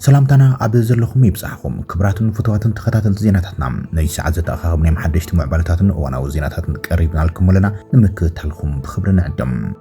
سلامتنا عبد زلخم يبصحكم كبراتن فتواتن تخاتل زيناتنا نيس عزت أخاهم نيم حدشت معبالتاتن وانا وزيناتاتن قريبنا لكم لنا نمكت لكم بخبرنا عدم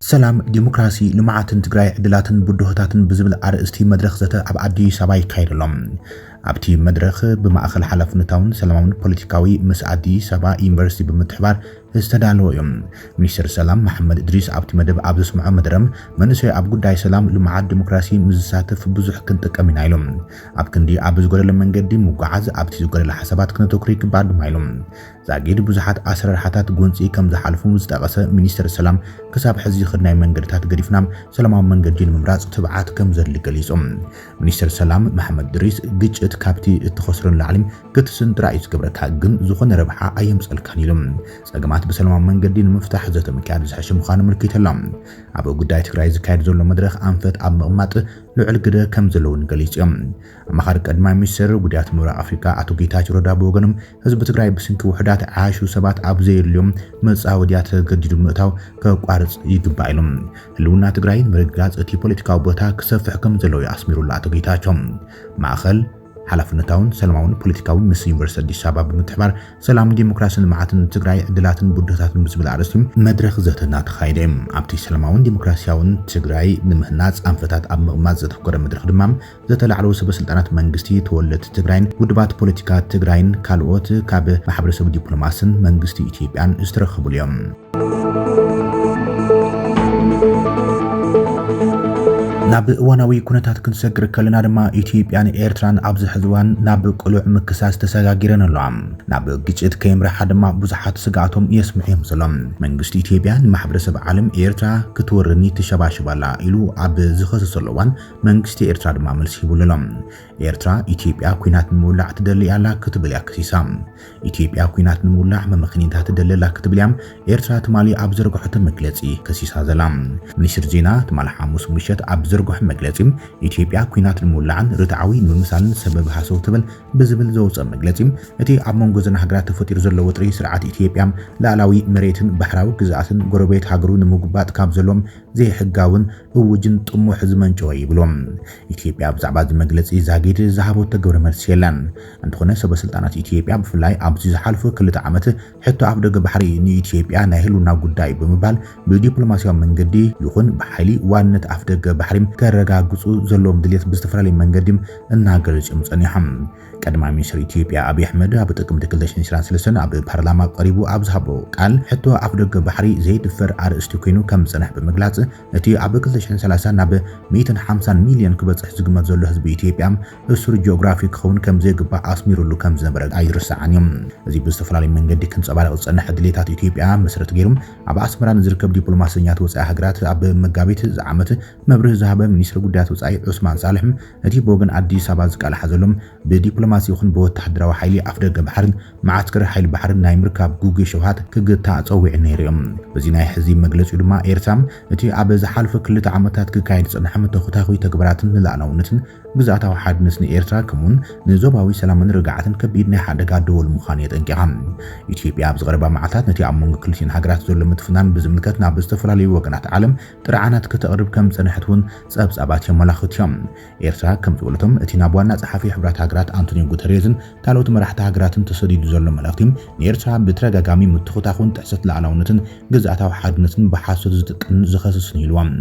سلام ديمقراسي لمعاتن تقراي عدلاتن بدوهتاتن بزبل عرستي مدرخ زتا اب عدي سباي كايرلم ابتي مدرخ بمأخل حلفنتاون سلامون بوليتيكاوي مس عدي سبا يونيفرسيتي بمتحبار استدالو يوم منيستر سلام محمد ادريس ابتي مدب عبد سمع مدرم منسي اب قداي سلام لمعات ديمقراسي مزساتف بزح كنتقم ينايلم اب كندي اب زغرل منغدي مغعز ابتي زغرل حسابات كنتوكريك بعد مايلم زاغيد بزحات اسرارحاتات غونصي كم زحالفو مزتقسه منيستر سلام كساب حزي خدناي منغدتات غريفنام سلاماو منغدين ممراጽ تبعات كم زل غليصم منيستر سلام محمد ادريس ግጭት ካብቲ እትخسرن العلم ክትስን ጥራይ ዝገብረካ ግን ዝኾነ ረብሓ ኣየምፀልካን ኢሎም ጸገማት በሰላማዊ መንገዲ ንምፍታሕ ዘተመክያድ ዝሕሽ ምዃኑ ምልክተሎም ኣብ ጉዳይ ትግራይ ዝካየድ ዘሎ መድረኽ ኣንፈት ኣብ ምቕማጥ ልዑል ግደ ከም ዘለውን ገሊጾም ኣማኻሪ ቀዳማይ ሚኒስትር ጉዳያት ምብራቕ ኣፍሪካ ኣቶ ጌታቸው ረዳ ብወገኖም ህዝቢ ትግራይ ብስንኪ ውሕዳት ዓያሹ ሰባት ኣብ ዘየልዮም መጻወድያት ገዲዱ ምእታው ከቋርጽ ይግባእ ኢሎም ህልውና ትግራይ ምርጋጽ እቲ ፖለቲካዊ ቦታ ክሰፍሕ ከም ዘለዎ ኣስሚሩላ ኣቶ ጌታቸው ማእኸል حلفنتاون سلامون بوليتيكاوي مس يونيفرسيتي አዲስ አበባ በመተባበር ሰላም ዲሞክራሲን ልማትን ትግራይ ዕድላትን ቡድታትን ምስብል አርስም መድረኽ ዘተና ተኻይደም ኣብቲ ሰላማውን ዲሞክራሲያውን ትግራይ ንምህናጽ አንፈታት ኣብ ምቕማጥ ዘተኮረ መድረኽ ድማ ዘተላዕለው ሰበስልጣናት መንግስቲ ተወለድቲ ትግራይን ውድባት ፖለቲካ ትግራይን ካልኦት ካብ ማሕበረሰብ ዲፕሎማስን መንግስቲ ኢትዮጵያን ዝተረኸቡ እዮም ናብ እዋናዊ ኩነታት ክንሰግር ከለና ድማ ኢትዮጵያን ኤርትራን ኣብዚ ሕዝዋን ናብ ቅሉዕ ምክሳስ ተሰጋጊረን ኣለዋ ናብ ግጭት ከይምርሓ ድማ ብዙሓት ስጋኣቶም የስምዑ ዘሎም መንግስቲ ኢትዮጵያን ማሕበረሰብ ዓለም ኤርትራ ክትወርኒ ትሸባሽባላ ኢሉ ኣብ ዝኸሰሰለዋን መንግስቲ ኤርትራ ድማ መልሲ ይብሉሎም ኤርትራ ኢትዮጵያ ኩናት ንምውላዕ ትደሊ ያላ ክትብል ያክሲሳ ኢትዮጵያ ኩናት ንምውላዕ መምኽኒታት ትደለላ ክትብልያም ኤርትራ ትማሊ ኣብ ዘርግሖት መግለጺ ከሲሳ ዘላም ሚኒስትር ዜና ትማሊ ሐሙስ ምሽት ኣብ زرقح مجلسيم إثيوبيا كوينات المولعن رتعوي نمثال سبب حاسو تبل بزبل زوص مجلسيم اتي عمون جزن حجرات تفطير زلو وطري سرعات إثيوبيا لالاوي مريتن بحراو جزاتن غربيت حجرو نموجبات كابزلوم زي حجاون ووجن طمو حزمن جوي بلوم إثيوبيا بزعباد مجلسي زاجيد زهابو تجور مرسيلان انتخنا سب سلطانات إثيوبيا بفلاي أبزي زحالفو كل تعمته حتى أبدأ بحري ني إثيوبيا ناهلو ناقوداي بمبال بديبلوماسيا من جدي يخون بحالي وانت أفدق بحريم كرغاغص زلوم دليت بستفرالي منغديم እናገርጭ ምጸኒሐም ቀዳማይ ሚኒስትር ኢትዮጵያ አብይ አህመድ ኣብ ጥቅምት 2023 ኣብ ፓርላማ ቀሪቡ ኣብ ዝሃቦ ቃል ሕቶ ኣፍደገ ባሕሪ ዘይድፈር ኣርእስቲ ኮይኑ ከም ጽንሕ ብምግላጽ እቲ ኣብ 2030 ናብ 150 ሚልዮን ክበጽሕ ዝግመት ዘሎ ህዝቢ ኢትዮጵያ እሱር ጂኦግራፊ ክኸውን ከም ዘይግባ ኣስሚሩሉ ከም ዝነበረ ኣይርሳዕን እዮም እዚ ብዝተፈላለዩ መንገዲ ክንጸባረቕ ጽንሕ ድሌታት ኢትዮጵያ መሰረት ገይሮም ኣብ ኣስመራ ዝርከብ ዲፕሎማስያት ወጻኢ ሃገራት ኣብ መጋቢት ዝዓመት መብርህ ዝሃበ ሚኒስትር ጉዳያት ወጻኢ ዑስማን ሳልሕ እቲ ቦገን አዲስ አበባ ዝቃል ሓዘሎም በዲፕሎማሲ ይኹን በወታደራዊ ኃይሊ ኣፍደገ ባሕርን ማዓስከር ኃይል ባሕርን ናይ ምርካብ ጉጌ ሸውሃት ክግታ ጸዊዕ ነይሮም በዚ ናይ ሕዚ መግለጺ ድማ ኤርትራም እቲ ኣብ ዝሓለፈ ክልተ ዓመታት ክካየድ ጽንሐ ተኸታታሊ ተግባራትን ንላዕላውነትን ግዛታዊ ሓድነትን ኤርትራ ከምኡን ንዞባዊ ሰላምን ርግዓትን ከቢድ ናይ ሓደጋ ደወል ምዃኑ የጠንቂቓ ኢትዮጵያ ኣብ ዝቐረባ መዓልታት ነቲ ኣብ መንጎ ክልቲአን ሃገራት ዘሎ ምትፍናን ብዝምልከት ናብ ዝተፈላለዩ ወገናት ዓለም ጥርዓናት ከተቕርብ ከም ጽንሐት እውን ጸብጻባት የመላኽት እዮም ኤርትራ ከም ዝብለቶም እቲ ናብ ዋና ጸሓፊ ሕብራት ሃገራት አንቶኒዮ ጉተሬዝን ካልኦት መራሕቲ ሃገራትን ተሰዲዱ ዘሎ መልእኽቲ ንኤርትራ ብተደጋጋሚ ምትኽታኹን ጥሕሰት ላዕላውነትን ግዛታዊ ሓድነትን ብሓሶት ዝጥቀን ዝኸስስን ኢልዎም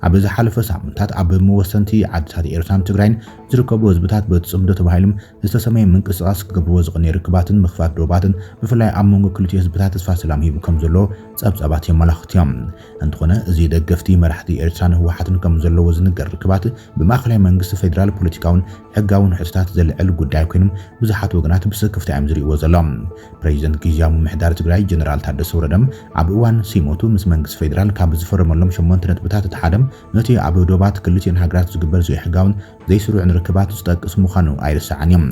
ኣብ ዝሓለፈ ሳምንታት ኣብ መወሰንቲ ዓድታት ኤርትራን ትግራይን ዝርከቡ ህዝብታት በጽምዶ ተባሂሎም ዝተሰመየ ምንቅስቓስ ክገብርዎ ዝቕነዩ ርክባትን ምኽፋት ዶባትን ብፍላይ ኣብ መንጎ ክልቲኡ ህዝብታት ተስፋ ሰላም ሂቡ ከም ዘሎ ጸብጻባት የመላኽት እዮም እንተኾነ እዚ ደገፍቲ መራሕቲ ኤርትራን ህወሓትን ከም ዘለዎ ዝንገር ርክባት ብማእኸላይ መንግስቲ ፌደራል ፖለቲካውን ሕጋውን ሕቶታት ዘልዕል ጉዳይ ኮይኖም ብዙሓት ወገናት ብስክፍቲ እዮም ዝርእይዎ ዘሎም ፕሬዚደንት ጊዜያዊ ምምሕዳር ትግራይ ጀነራል ታደሰ ወረደም ኣብ እዋን ሲሞቱ ምስ መንግስቲ ፌደራል ካብ ዝፈረመሎም 8 ነጥብታት ተሓደም ነቲ ኣብ ዶባት ክልቲአን ሃገራት ዝግበር ዘይሕጋውን ዘይስሩዕ ርክባት ዝጠቅስ ምዃኑ ኣይርሳዕን እዮም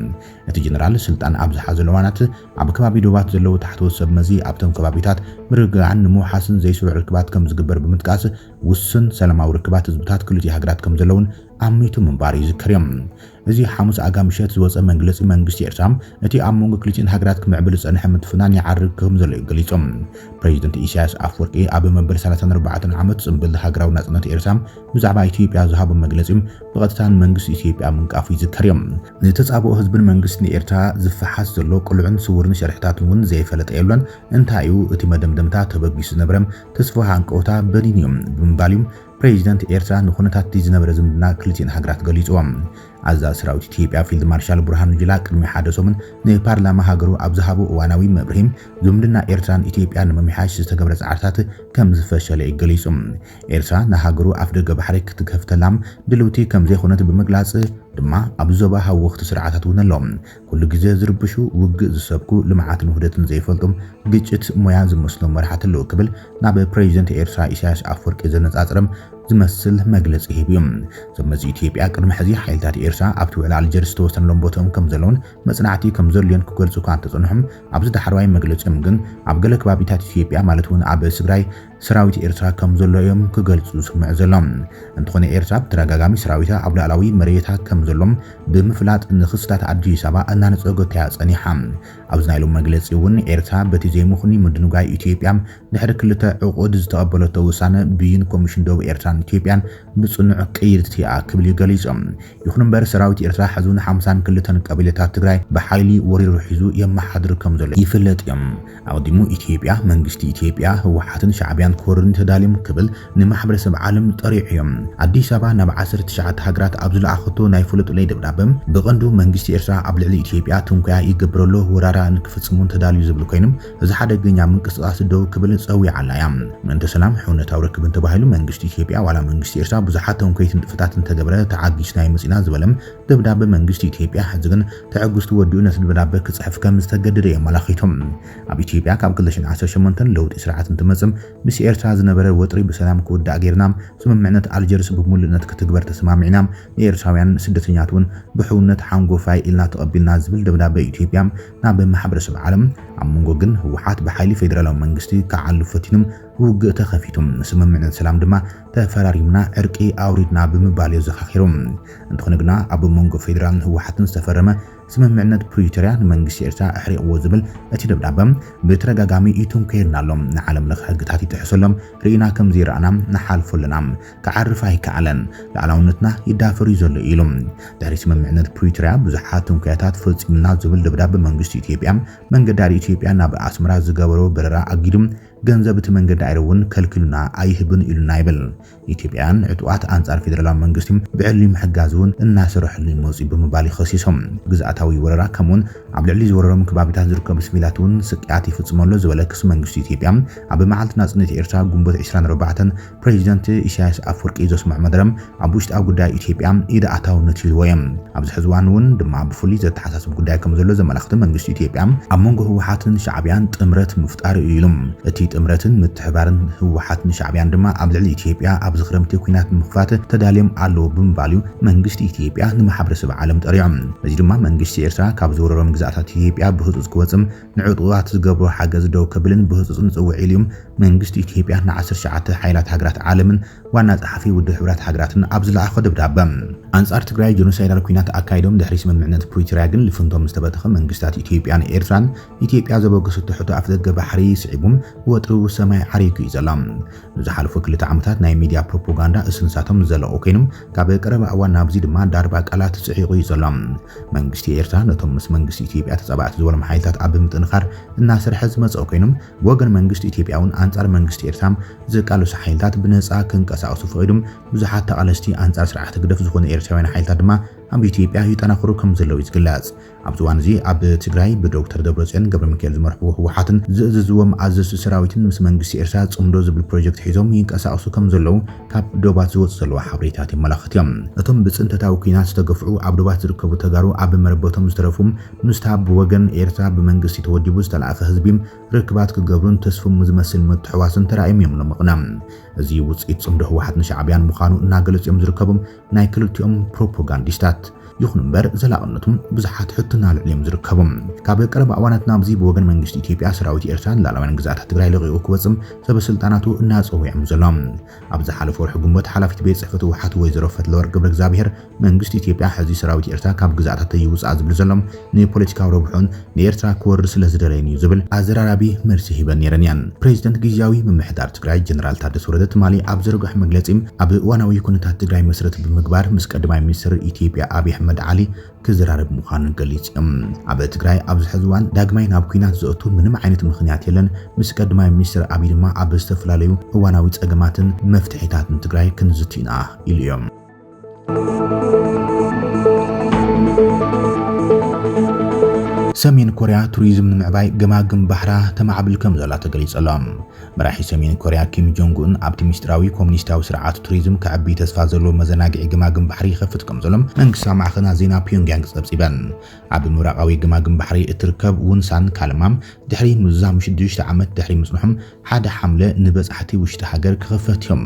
እቲ ጀነራል ስልጣን ኣብ ዝሓዘለ እዋናት ኣብ ከባቢ ዶባት ዘለው ታሕተወ ሰብ መዚ ኣብቶም ከባቢታት ምርግጋዕን ንምውሓስን ዘይስሩዕ ርክባት ከም ዝግበር ብምጥቃስ ውስን ሰላማዊ ርክባት ህዝብታት ክልቲኡ ሃገራት ከም ዘለውን ኣሚቱ ምንባር ይዝከር እዮም እዚ ሐሙስ ኣጋምሸት ዝወፀ መግለፂ መንግስቲ ኤርትራ እቲ ኣብ መንጎ ክልቲአን ሃገራት ክምዕብል ዝጸንሐ ምትፍናን ይዓርግ ከም ዘሎ ገሊጾም ፕሬዚደንት ኢሳያስ ኣፍወርቂ ኣብ መበል 34 ዓመት ጽምብል ሃገራዊ ናጽነት ኤርትራ ብዛዕባ ኢትዮጵያ ዝሃቦ መግለፂ ብቐጥታ መንግስቲ ኢትዮጵያ ምንቃፉ ይዝከር እዮም ንተጻብኦ ህዝብን መንግስቲ ኤርትራ ዝፈሓስ ዘሎ ቁልዑን ስውርን ሸርሕታት እውን ዘይፈለጠ የሎን እንታይ እዩ እቲ መደምደምታ ተበጊሱ ዝነበረ ተስፋ ሃንቆታ በኒኒዮም ብምባልዮም ፕሬዚደንት ኤርትራ ንኹነታት ዝነበረ ዝምድና ክልቲአን ሃገራት ገሊጾም ኣዛዚ ሰራዊት ኢትዮጵያ ፊልድ ማርሻል ብርሃኑ ጁላ ቅድሚ ሓደ ሰሙን ንፓርላማ ሃገሩ ኣብ ዝሃቦ እዋናዊ መብርሂም ዝምድና ኤርትራን ኢትዮጵያን ንምምሓሽ ዝተገብረ ጻዕርታት ከም ዝፈሸለ ይገሊጹ ኤርትራ ንሃገሩ ኣፍ ደገ ባሕሪ ክትከፍተላም ድልውቲ ከም ዘይኾነት ብምግላጽ ድማ ኣብ ዞባ ሃወኽቲ ስርዓታት እውን ኣሎም ኩሉ ግዜ ዝርብሹ ውግእ ዝሰብኩ ልምዓትን ውህደትን ዘይፈልጡም ግጭት ሞያ ዝመስሎም መራሕቲ ኣለዉ ክብል ናብ ፕሬዚደንት ኤርትራ ኢሳያስ ኣፍወርቂ ዘነጻጽረም ዝመስል መግለፂ ሂብዮም ዘመዚ ኢትዮጵያ ቅድሚ ሕዚ ሓይልታት ኤርትራ ኣብቲ ውዕል ኣልጀርስ ተወሰነሎም ቦታኦም ከም ዘለውን መጽናዕቲ ከም ዘልዮን ክገልጹ እኳ እንተጸንሖም ኣብዚ ዳሕርዋይ መግለፂኦም ግን ኣብ ገለ ከባቢታት ኢትዮጵያ ማለት እውን ኣብ ትግራይ ሰራዊት ኤርትራ ከም ዘሎዮም ክገልጹ ስምዕ ዘሎም እንተኾነ ኤርትራ ብተደጋጋሚ ሰራዊታ ኣብ ላዕላዊ መሬታ ከም ዘሎም ብምፍላጥ ንክስታት ኣዲስ ኣበባ እናነፀጎታ ጸኒሓ ኣብዚ ናይሎም መግለፂ እውን ኤርትራ በቲ ዘይምኹኒ ምድንጋይ ኢትዮጵያ ድሕሪ ክልተ ዕቁድ ዝተቐበለቶ ውሳነ ብይን ኮሚሽን ደቡብ ኤርትራን ኢትዮጵያን ብጽኑዕ ቀይርቲ ክብል ይገሊጾም ይኹን እምበር ሰራዊት ኤርትራ ሕዙን 52 ቀበሌታት ትግራይ ብሓይሊ ወሪሩ ሒዙ የመሓድር ከም ዘሎ ይፍለጥ እዮም ኣቅዲሙ ኢትዮጵያ መንግስቲ ኢትዮጵያ ህወሓትን ሻዕብያን ኮርን ተዳሊም ክብል ንማሕበረሰብ ዓለም ጠሪዕዮም ኣዲስ ኣበባ ናብ 19 ሃገራት ኣብ ዝለኣኸቶ ናይ ፍሉጥ ለይ ደብዳበም ብቐንዱ መንግስቲ ኤርትራ ኣብ ልዕሊ ኢትዮጵያ ትንኮያ ይገብረሎ ወራራ ንክፍጽሙን ተዳልዩ ዝብል ኮይኖም እዚ ሓደገኛ ምንቅስቓስ ደው ክብል ጸዊዓ ኣላያ ምንተ ሰላም ሕውነታዊ ርክብን ተባሂሉ መንግስቲ ኢትዮጵያ ዋላ መንግስቲ ኤርትራ ብዙሓት ተንኮይትን ጥፍታትን ተገብረ ተዓጊስና ይመጽና ዝበለም ደብዳበ መንግስቲ ኢትዮጵያ ሕዝግን ተዕጉስቲ ወዲኡ ነቲ ደብዳበ ክጽሕፍ ከም ዝተገደደ የመላኺቶም ኣብ ኢትዮጵያ ካብ 2018 ለውጢ ስርዓትን ትመጽም ምስ ኤርትራ ዝነበረ ወጥሪ ብሰላም ክውዳእ ጌርና ስምምዕነት ኣልጀርስ ብምሉእነት ክትግበር ተሰማሚዕና ንኤርትራውያን ስደተኛትን ብሕውነት ሓንጎፋይ ኢልና ተቐቢልና ዝብል ደብዳበ ኢትዮጵያ ናብ ማሕበረሰብ ዓለም ኣብ መንጎ ግን ህወሓት ብሓይሊ ፌደራላዊ መንግስቲ ከዓሉ ፈቲኖም ውግእ ተኸፊቶም ስምምዕነት ሰላም ድማ ተፈራሪምና ዕርቂ ኣውሪድና ብምባል ዘኻኺሮም እንተኾነ ግና ኣብ መንጎ ፌደራልን ህወሓትን ዝተፈረመ ስምምዕነት ፕሪቶሪያ ንመንግስቲ ኤርትራ ኣሕሪቕዎ ዝብል እቲ ደብዳበ ብተደጋጋሚ ይትንከየልናሎም ንዓለም ለኸ ሕግታት ይጥሕሰሎም ርኢና ከም ዘይረኣና ንሓልፈለና ክዓርፍ ኣይከኣለን ላዕላውነትና ይዳፈሩ ዘሎ ኢሎም ድሕሪ ስምምዕነት ፕሪቶሪያ ብዙሓት ትንኮያታት ፈጺምና ዝብል ደብዳበ መንግስቲ ኢትዮጵያ መንገዳሪ ኢትዮጵያ ናብ ኣስመራ ዝገበሮ በረራ ኣጊዱም ገንዘብ እቲ መንገዲ አይረውን ከልክሉና አይህብን ኢሉና ይብል ኢትዮጵያን ዕጡዋት አንጻር ፌደራላዊ መንግስቲ ብዕሊ ምሕጋዝውን እናሰርሕሉ ይመጽ ብምባል ይኸሲሶም ግዛታዊ ወረራ ከመን ኣብ ልዕሊ ዝወረሮም ከባቢታት ዝርከቡ ሲቪላትን ስቅያት ይፍጽመሉ ዝበለ ክስ መንግስቲ ኢትዮጵያ ኣብ መዓልቲ ናጽነት ኤርትራ ጉንቦት 24 ፕሬዚደንት ኢሳያስ ኣፍወርቂ ዘስምዕ መድረም ኣብ ውሽጣዊ ጉዳይ ኢትዮጵያ ኢዳኣታውነት ይወየም ኣብዚ ሕዝዋን ድማ ብፍሉይ ዘተሓሳስብ ጉዳይ ከም ዘሎ ዘመላኽት መንግስቲ ኢትዮጵያ ኣብ መንጎ ህወሓትን ሻዕብያን ጥምረት ምፍጣር ኢሎም እቲ ጥምረትን ምትሕባርን ህወሓትን ሻዕብያን ድማ ኣብ ልዕሊ ኢትዮጵያ ኣብ ዝኽረምቲ ኩናት ምኽፋት ተዳልዮም ኣለዎ ብምባልዩ መንግስቲ ኢትዮጵያ ንማሕበረሰብ ዓለም ጠሪዖም እዚ ድማ መንግስቲ ኤርትራ ካብ ዝወረሮም ግዛታት ኢትዮጵያ ብህጹጽ ክወጽም ንዕጡዋት ዝገብሮ ሓገዝ ደው ከብልን ብህጹጽ ንጽውዕ ኢሎም መንግስቲ ኢትዮጵያ ን19 ሓይላት ሃገራት ዓለምን ዋና ጸሓፊ ውድብ ሕብራት ሃገራትን ኣብ ዝለኣኸ ደብዳበ አንጻር ትግራይ ጆኖሳይዳል ኩናት ኣካይዶም ድሕሪ ስምምዕነት ፕሪቶሪያ ግን ልፍንቶም ዝተበተኸ መንግስታት ኢትዮጵያን ኤርትራን ኢትዮጵያ ዘበገሱ ትሕቶ ኣፍደገ ባሕሪ ስዒቦም ወጥሩ ሰማይ ዓሪጉ ይዘላም ዝሓለፉ ክልተ ዓመታት ናይ ሚድያ ፕሮፓጋንዳ እስንሳቶም ዘለኦ ኮይኖም ካብ ቀረባ እዋን ናብዚ ድማ ዳርባ ቃላት ጽዒቁ ይዘላም መንግስቲ ኤርትራ ነቶም ምስ መንግስቲ ኢትዮጵያ ተጻባዕቲ ዝበሎም ሓይልታት ኣብ ምጥንኻር እናሰርሐ ዝመጽኦ ኮይኖም ወገን መንግስቲ ኢትዮጵያውን አንጻር መንግስቲ ኤርትራ ዝቃለሱ ሓይልታት ብነጻ ክንቀሳቀሱ ፈቂዶም ብዙሓት ተቃለስቲ አንጻር ስርዓት ግደፍ ዝኾነ ኤርትራውያን ሓይልታት ድማ ኣብ ኢትዮጵያ ይጠናኽሩ ከም ዘለው ይዝግለጽ ኣብዚ ዋን እዚ ኣብ ትግራይ ብዶክተር ደብረጽዮን ገብረሚካኤል ዝመርሕዎ ህወሓትን ዝእዝዝዎም ኣዘዝቲ ሰራዊትን ምስ መንግስቲ ኤርትራ ጽምዶ ዝብል ፕሮጀክት ሒዞም ይንቀሳቀሱ ከም ዘለው ካብ ዶባት ዝወጽ ዘለዋ ሓበሬታት ይመላኽት እዮም እቶም ብጽንተታዊ ኩናት ዝተገፍዑ ኣብ ዶባት ዝርከቡ ተጋሩ ኣብ መረበቶም ዝተረፉም ምስታ ብወገን ኤርትራ ብመንግስቲ ተወዲቡ ዝተላእኸ ህዝቢ ርክባት ክገብሩን ተስፎም ዝመስል ምትሕዋስን ተራእዮም እዮም ለመቕናም እዚ ውጽኢት ጽምዶ ህወሓትን ሻዕብያን ምዃኑ እናገለጹ እዮም ዝርከቡም ናይ ክልቲኦም ፕሮፓጋንዲስታት ይኹን እምበር ዘላቕነቱም ብዙሓት ሕትና ልዕልዮም ዝርከቦም ካብ ቀረባ እዋናትና ኣብዚ ብወገን መንግስቲ ኢትዮጵያ ሰራዊት ኤርትራን ላዕለዋይን ግዛኣታት ትግራይ ለቒቑ ክወፅም ሰበስልጣናቱ እናፀውዖም ዘሎም ኣብ ዝሓለፈ ወርሒ ግንቦት ሓላፊት ቤት ጽሕፈት ህወሓት ወይዘሮ ፈትለወርቅ ገብረ እግዚአብሔር መንግስቲ ኢትዮጵያ ሕዚ ሰራዊት ኤርትራ ካብ ግዛኣታት ይውፃእ ዝብል ዘሎም ንፖለቲካዊ ረብሑን ንኤርትራ ክወርድ ስለ ዝደለየን እዩ ዝብል ኣዘራራቢ መልሲ ሂበን ነይረን እየን ፕሬዚደንት ግዝያዊ ምምሕዳር ትግራይ ጀነራል ታደሰ ወረደ ትማሊ ኣብ ዘርግሕ መግለጺ ኣብ እዋናዊ ኩነታት ትግራይ መሰረት ብምግባር ምስ ቀዳማይ ሚኒስትር ኢትዮጵያ አብይ አሕመድ ዓሊ ክዘራረብ ምዃኑን ገሊጾም ኣብ ትግራይ ኣብ ዝሕዚ እዋን ዳግማይ ናብ ኩናት ዝእቱ ምንም ዓይነት ምኽንያት የለን ምስ ቀዳማይ ሚኒስትር አብይ ድማ ኣብ ዝተፈላለዩ እዋናዊ ጸገማትን መፍትሒታትን ትግራይ ክንዝቲና ኢሉ እዮም ሰሜን ኮርያ ቱሪዝም ንምዕባይ ገማግም ባሕራ ተማዕብል ከም ዘላ ተገሊጸሎም መራሒ ሰሜን ኮርያ ኪም ጆንግ ኡን ኣብቲ ሚኒስትራዊ ኮሙኒስታዊ ስርዓት ቱሪዝም ከዓቢ ተስፋ ዘለዎ መዘናግዒ ገማግም ባሕሪ ይኸፍት ከም ዘሎም መንግስታዊ ማዕኸና ዜና ፒዮንግያንግ ጸብጺበን ኣብ ምብራቃዊ ገማግም ባሕሪ እትርከብ ውንሳን ካልማም ድሕሪ ምዛም 6 ዓመት ድሕሪ ምጽንሖም ሓደ ሓምለ ንበጻሕቲ ውሽጢ ሃገር ክኸፈት እዮም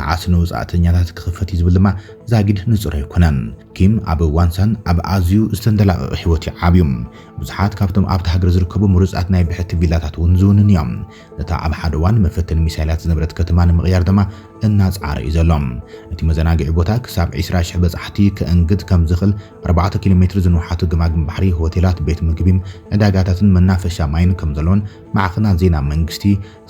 መዓስ ንወጻእተኛታት ክኸፈት ዝብል ድማ ዛጊድ ንጹር ኣይኮነን ኪም ኣብ ዋንሳን ኣብ ኣዝዩ ዝተንደላቐ ህይወት ይዓብዮም ብዙሓት ካብቶም ኣብቲ ሃገር ዝርከቡ ምሩጻት ናይ ብሕቲ ቪላታት እውን ዝውንን እዮም ነታ ኣብ ሓደ እዋን መፈተኒ ሚሳይላት ዝነበረት ከተማ ንምቕያር ድማ እናጻዕረ እዩ ዘሎም እቲ መዘናግዒ ቦታ ክሳብ 20,000 በጻሕቲ ከእንግድ ከም ዝኽእል 4 ኪሎ ሜትር ዝንውሓቱ ገማግም ባሕሪ ሆቴላት ቤት ምግቢን ዕዳጋታትን መናፈሻ ማይን ከም ዘለዎን ማዕኸና ዜና መንግስቲ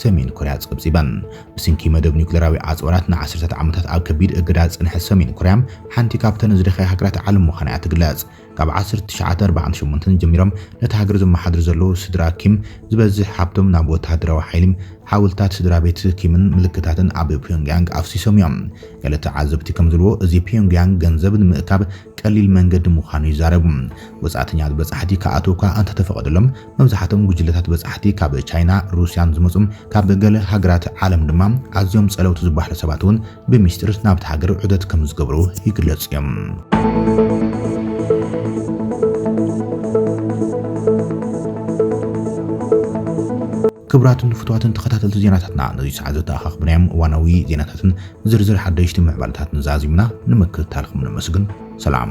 ሰሜን ኮርያ ጸብጺበን ብስንኪ መደብ ኒውክሌራዊ ኣጽዋራት ን10 ዓመታት ኣብ ከቢድ እገዳ ጽንሐ ሰሜን ኮርያ ሓንቲ ካብተን ዝደኸየ ሃገራት ዓለም ምዃና እያ ትግለጽ ካብ 1948 ጀሚሮም ነቲ ሃገር ዘመሓድር ዘለዉ ስድራ ኪም ዝበዝሕ ሃብቶም ናብ ወተሃደራዊ ሓይሊ ሓውልታት ስድራ ቤት ኪምን ምልክታትን ኣብ ፒዮንግያንግ ኣፍሲሶም እዮም ገለ ተዓዘብቲ ከም ዝብልዎ እዚ ፒዮንግያንግ ገንዘብ ንምእካብ ቀሊል መንገዲ ምዃኑ ይዛረቡ ወጻእተኛት በጻሕቲ ከኣተውካ እንተተፈቐደሎም መብዛሕትኦም ጉጅለታት በጻሕቲ ካብ ቻይና ሩስያን ዝመጹም ካብ ገለ ሃገራት ዓለም ድማ ኣዝዮም ጸለውቲ ዝበሃሉ ሰባት እውን ብሚስጥር ናብቲ ሃገር ዑደት ከም ዝገብሩ ይግለጹ እዮም ክብራትን ፍትዋትን ተኸታተልቲ ዜናታትና ነዚ ሰዓት ዘተኣኻኽብናዮም እዋናዊ ዜናታትን ዝርዝር ሓደሽቲ ምዕባለታትን ዛዚምና ንምክትታል ከም ንመስግን ሰላም